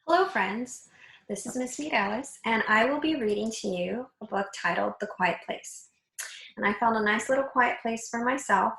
Hello friends, this is Miss Mireles and I will be reading to you a book titled The Quiet Place. And I found a nice little quiet place for myself.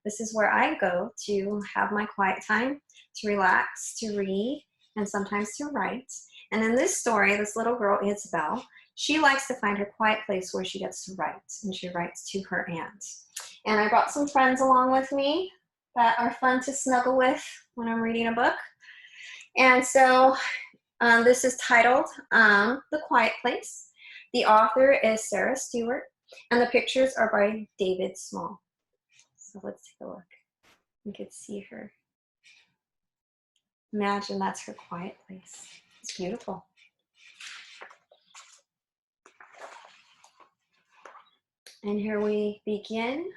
This is where I go to have my quiet time, to relax, to read, and sometimes to write. And in this story, this little girl, Isabel, she likes to find her quiet place where she gets to write, and she writes to her aunt. And I brought some friends along with me that are fun to snuggle with when I'm reading a book. And so this is titled The Quiet Place. The author is Sarah Stewart, and the pictures are by David Small. So let's take a look. You can see her. Imagine that's her quiet place. It's beautiful. And here we begin.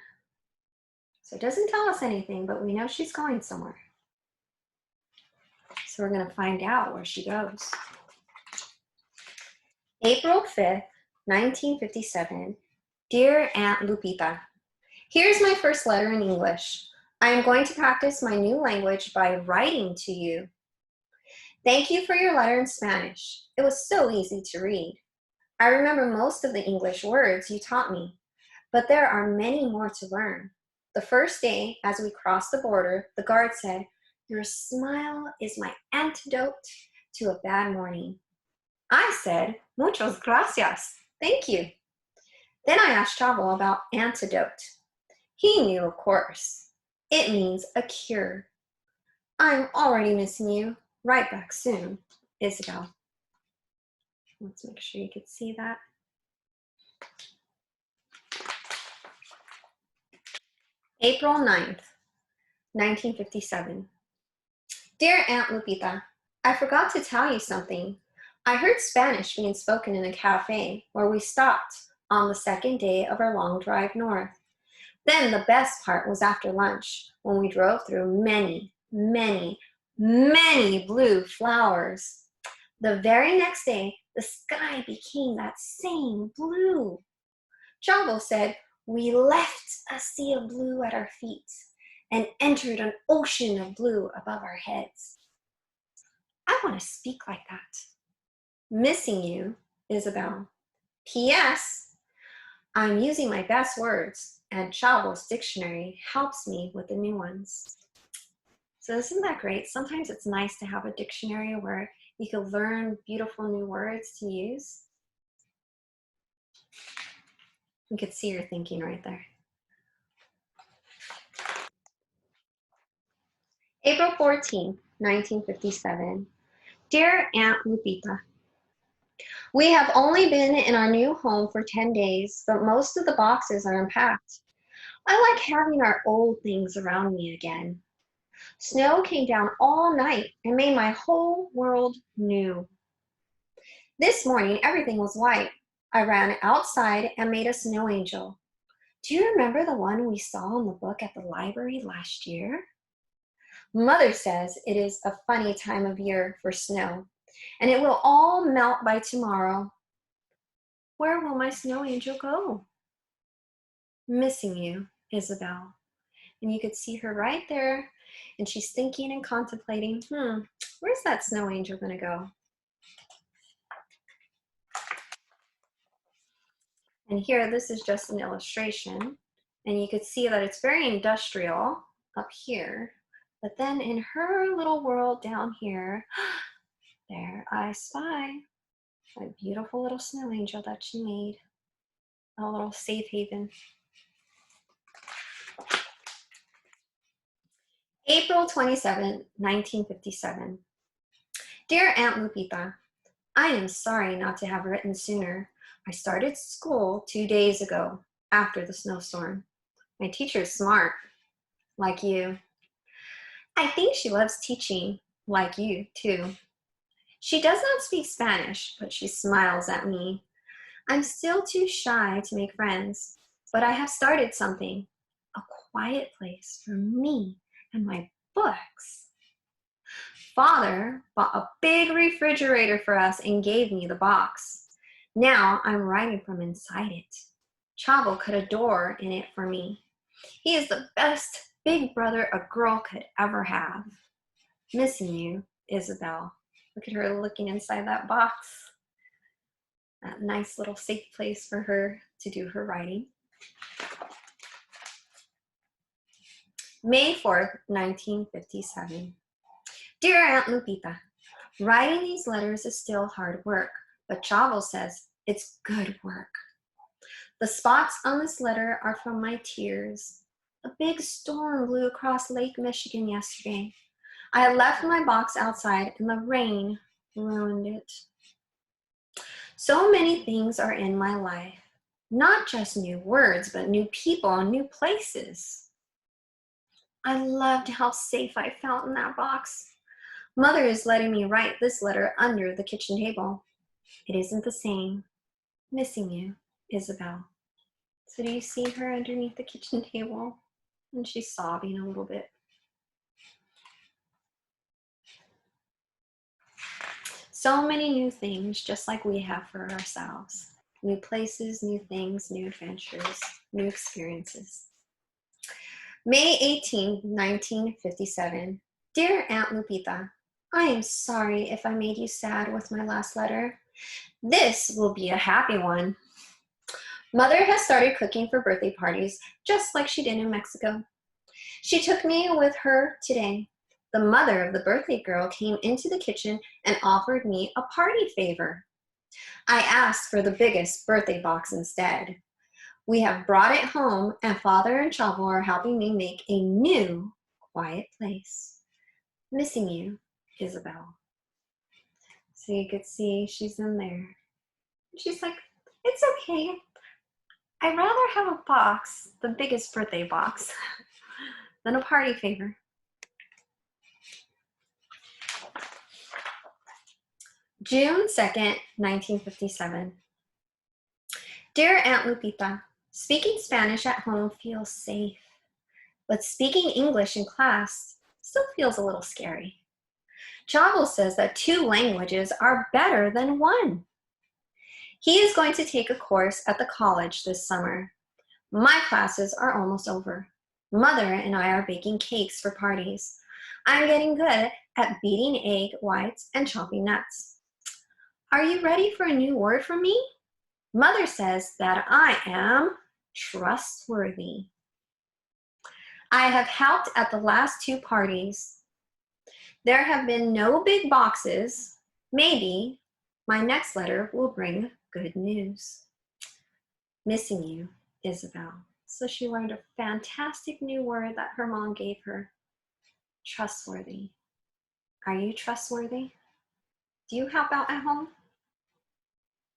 So it doesn't tell us anything, but we know she's going somewhere. So we're going to find out where she goes. April 5th, 1957. Dear Aunt Lupita, here's my first letter in English. I am going to practice my new language by writing to you. Thank you for your letter in Spanish. It was so easy to read. I remember most of the English words you taught me, but there are many more to learn. The first day, as we crossed the border, the guard said, "Your smile is my antidote to a bad morning." I said, "Muchas gracias." Thank you. Then I asked Chavo about antidote. He knew, of course. It means a cure. I'm already missing you. Right back soon, Isabel. Let's make sure you can see that. April 9th, 1957. Dear Aunt Lupita, I forgot to tell you something. I heard Spanish being spoken in a cafe where we stopped on the second day of our long drive north. Then the best part was after lunch, when we drove through many, many, many blue flowers. The very next day, the sky became that same blue. Chavo said, we left a sea of blue at our feet and entered an ocean of blue above our heads. I want to speak like that. Missing you, Isabel. P.S. I'm using my best words, and Chavo's dictionary helps me with the new ones. So isn't that great? Sometimes it's nice to have a dictionary where you can learn beautiful new words to use. You can see your thinking right there. April 14, 1957. Dear Aunt Lupita, we have only been in our new home for 10 days, but most of the boxes are unpacked. I like having our old things around me again. Snow came down all night and made my whole world new. This morning, everything was white. I ran outside and made a snow angel. Do you remember the one we saw in the book at the library last year? Mother says it is a funny time of year for snow, and it will all melt by tomorrow. Where will my snow angel go? Missing you, Isabel. And you could see her right there, and she's thinking and contemplating, where's that snow angel gonna go? And here, this is just an illustration, and you could see that it's very industrial up here, but then in her little world down here, there I spy a beautiful little snow angel that she made, a little safe haven. April 27, 1957. Dear Aunt Lupita, I am sorry not to have written sooner. I started school 2 days ago after the snowstorm. My teacher is smart, like you. I think she loves teaching, like you, too. She does not speak Spanish, but she smiles at me. I'm still too shy to make friends, but I have started something, a quiet place for me and my books. Father bought a big refrigerator for us and gave me the box. Now I'm writing from inside it. Chavo cut a door in it for me. He is the best big brother a girl could ever have. Missing you, Isabel. Look at her looking inside that box. That nice little safe place for her to do her writing. May 4th, 1957. Dear Aunt Lupita, writing these letters is still hard work, but Chavo says it's good work. The spots on this letter are from my tears. A big storm blew across Lake Michigan yesterday. I had left my box outside and the rain ruined it. So many things are in my life, not just new words, but new people and new places. I loved how safe I felt in that box. Mother is letting me write this letter under the kitchen table. It isn't the same. Missing you, Isabel. So do you see her underneath the kitchen table? And she's sobbing a little bit. So many new things, just like we have for ourselves. New places, new things, new adventures, new experiences. May 18, 1957. Dear Aunt Lupita, I am sorry if I made you sad with my last letter. This will be a happy one. Mother has started cooking for birthday parties, just like she did in Mexico. She took me with her today. The mother of the birthday girl came into the kitchen and offered me a party favor. I asked for the biggest birthday box instead. We have brought it home, and Father and Chavo are helping me make a new, quiet place. Missing you, Isabel. So you could see she's in there. She's like, it's okay. I'd rather have a box, the biggest birthday box, than a party favor. June 2nd, 1957. Dear Aunt Lupita, speaking Spanish at home feels safe, but speaking English in class still feels a little scary. Chavo says that 2 languages are better than 1. He is going to take a course at the college this summer. My classes are almost over. Mother and I are baking cakes for parties. I'm getting good at beating egg whites and chopping nuts. Are you ready for a new word from me? Mother says that I am trustworthy. I have helped at the last 2 parties. There have been no big boxes. Maybe my next letter will bring good news. Missing you, Isabel. So she learned a fantastic new word that her mom gave her. Trustworthy. Are you trustworthy? Do you help out at home?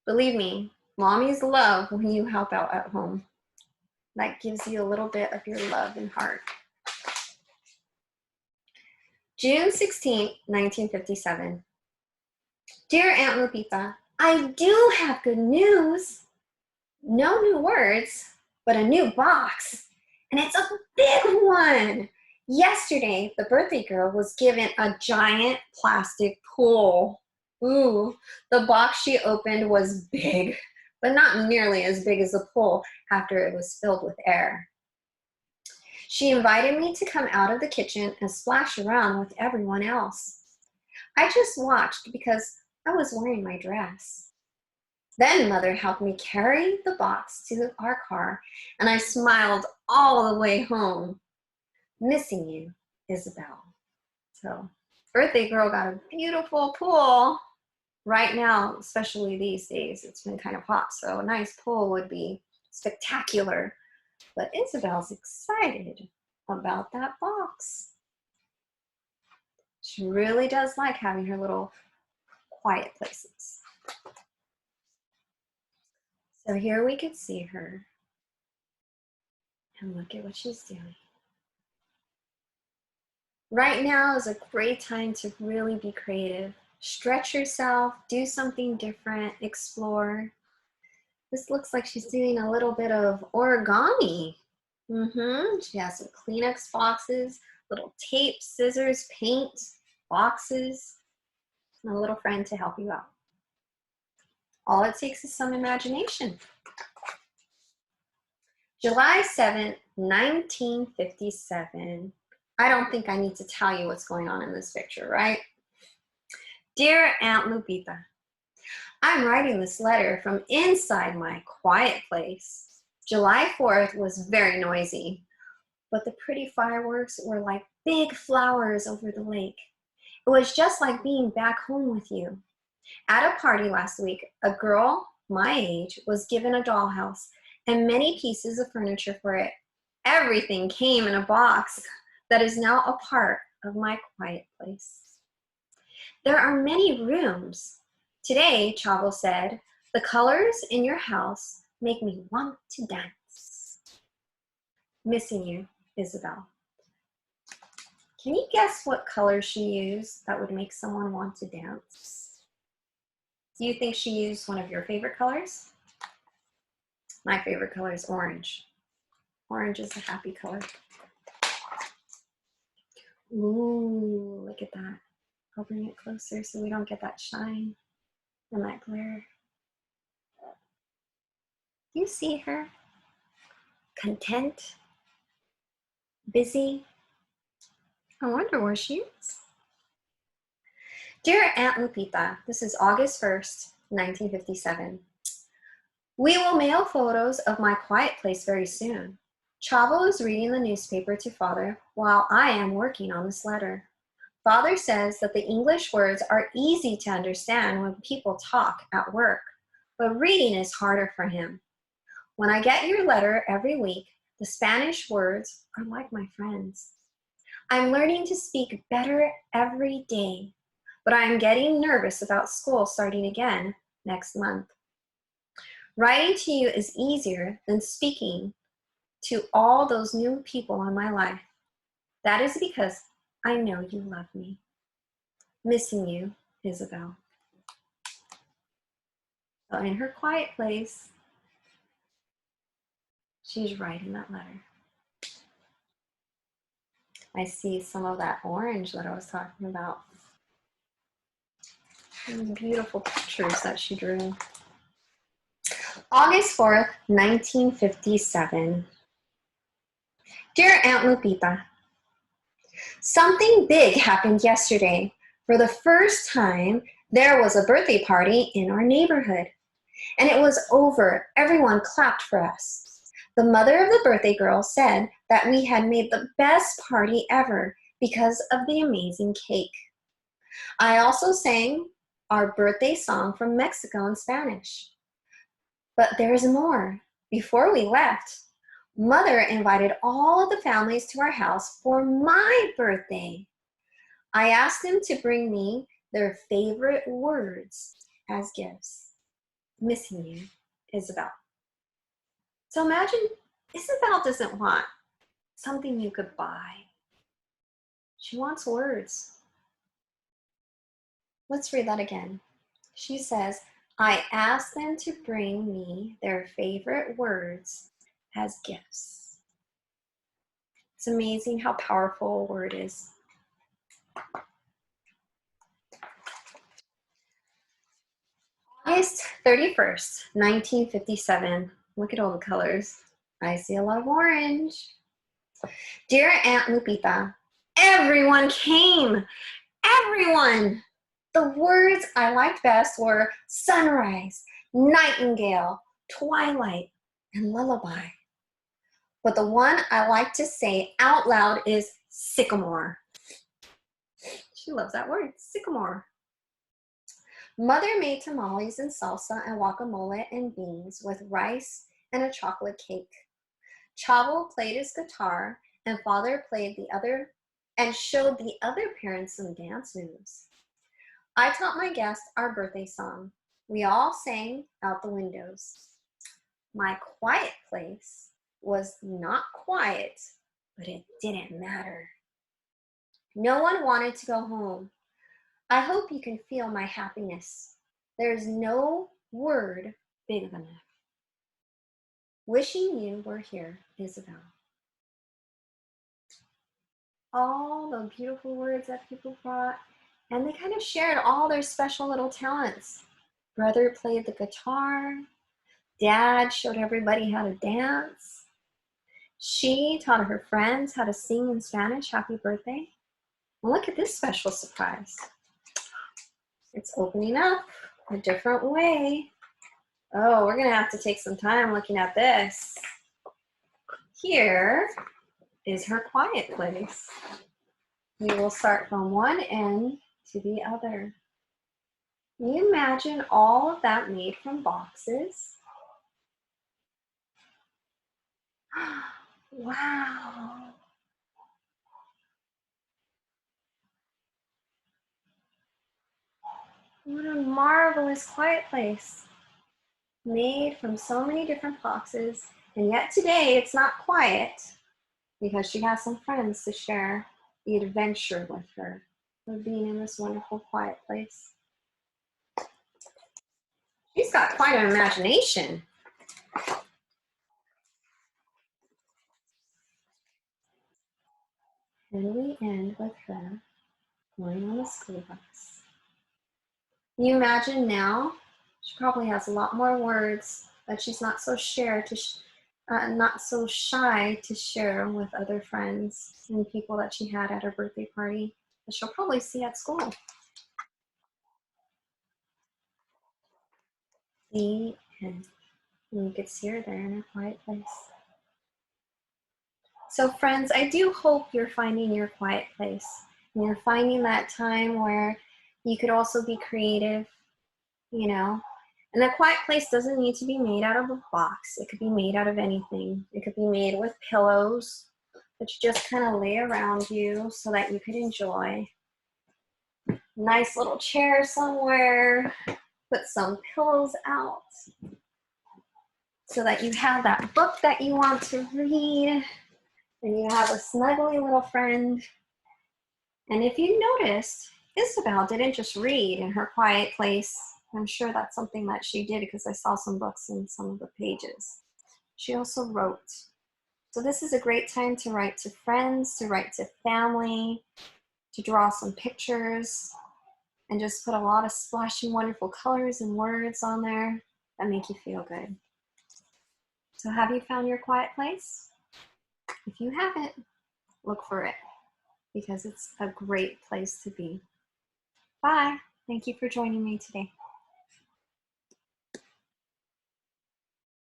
Believe me, mommies love when you help out at home. That gives you a little bit of your love and heart. June 16, 1957. Dear Aunt Lupita, I do have good news. No new words, but a new box. And it's a big one. Yesterday, the birthday girl was given a giant plastic pool. Ooh, the box she opened was big, but not nearly as big as the pool after it was filled with air. She invited me to come out of the kitchen and splash around with everyone else. I just watched because I was wearing my dress. Then Mother helped me carry the box to our car, and I smiled all the way home. Missing you, Isabel. So, birthday girl got a beautiful pool. Right now, especially these days, it's been kind of hot, so a nice pool would be spectacular. But Isabel's excited about that box. She really does like having her little quiet places. So here we can see her. And look at what she's doing. Right now is a great time to really be creative. Stretch yourself, do something different, explore. This looks like she's doing a little bit of origami. She has some Kleenex boxes, little tape, scissors, paint, boxes, and a little friend to help you out. All it takes is some imagination. July 7th, 1957. I don't think I need to tell you what's going on in this picture, right? Dear Aunt Lupita, I'm writing this letter from inside my quiet place. July 4th was very noisy, but the pretty fireworks were like big flowers over the lake. It was just like being back home with you. At a party last week, a girl my age was given a dollhouse and many pieces of furniture for it. Everything came in a box that is now a part of my quiet place. There are many rooms. Today, Chavo said, the colors in your house make me want to dance. Missing you, Isabel. Can you guess what color she used that would make someone want to dance? Do you think she used one of your favorite colors? My favorite color is orange. Orange is a happy color. Ooh, look at that. I'll bring it closer so we don't get that shine and that glare. Do you see her? Content, busy. I wonder where she is. Dear Aunt Lupita, this is August 1st, 1957. We will mail photos of my quiet place very soon. Chavo is reading the newspaper to Father while I am working on this letter. Father says that the English words are easy to understand when people talk at work, but reading is harder for him. When I get your letter every week, the Spanish words are like my friends. I'm learning to speak better every day, but I'm getting nervous about school starting again next month. Writing to you is easier than speaking to all those new people in my life. That is because I know you love me. Missing you, Isabel. So in her quiet place, she's writing that letter. I see some of that orange that I was talking about. Those beautiful pictures that she drew. August 4th, 1957. Dear Aunt Lupita, something big happened yesterday. For the first time, there was a birthday party in our neighborhood. And it was over. Everyone clapped for us. The mother of the birthday girl said that we had made the best party ever because of the amazing cake. I also sang our birthday song from Mexico in Spanish. But there's more. Before we left, Mother invited all of the families to our house for my birthday. I asked them to bring me their favorite words as gifts. Missing you, Isabel. So imagine Isabel doesn't want something you could buy. She wants words. Let's read that again. She says, I asked them to bring me their favorite words as gifts. It's amazing how powerful a word is. August 31st, 1957. Look at all the colors. I see a lot of orange. Dear Aunt Lupita, everyone came. Everyone. The words I liked best were sunrise, nightingale, twilight, and lullaby. But the one I like to say out loud is sycamore. She loves that word, sycamore. Mother made tamales and salsa and guacamole and beans with rice and a chocolate cake. Chavo played his guitar and Father played the other and showed the other parents some dance moves. I taught my guests our birthday song. We all sang out the windows. My quiet place was not quiet, but it didn't matter. No one wanted to go home. I hope you can feel my happiness. There is no word big enough. Wishing you were here, Isabel. All the beautiful words that people brought, and they kind of shared all their special little talents. Brother played the guitar. Dad showed everybody how to dance. She taught her friends how to sing in Spanish, happy birthday. Well, look at this special surprise. It's opening up a different way. Oh, we're gonna have to take some time looking at this. Here is her quiet place. We will start from one end to the other. Can you imagine all of that made from boxes? Wow. What a marvelous quiet place. Made from so many different boxes, and yet today it's not quiet because she has some friends to share the adventure with her of being in this wonderful quiet place. She's got quite an imagination. And we end with her going on the school bus. Can you imagine now? She probably has a lot more words that she's not so not so shy to share with other friends and people that she had at her birthday party that she'll probably see at school. The end. And you could see her there in her quiet place. So friends, I do hope you're finding your quiet place. And you're finding that time where you could also be creative, you know. And a quiet place doesn't need to be made out of a box. It could be made out of anything. It could be made with pillows that you just kind of lay around you so that you could enjoy. Nice little chair somewhere. Put some pillows out so that you have that book that you want to read. And you have a snuggly little friend. And if you noticed, Isabel didn't just read in her quiet place. I'm sure that's something that she did because I saw some books in some of the pages. She also wrote. So this is a great time to write to friends, to write to family, to draw some pictures, and just put a lot of splashing wonderful colors and words on there that make you feel good. So have you found your quiet place? If you haven't, look for it because it's a great place to be. Bye. Thank you for joining me today.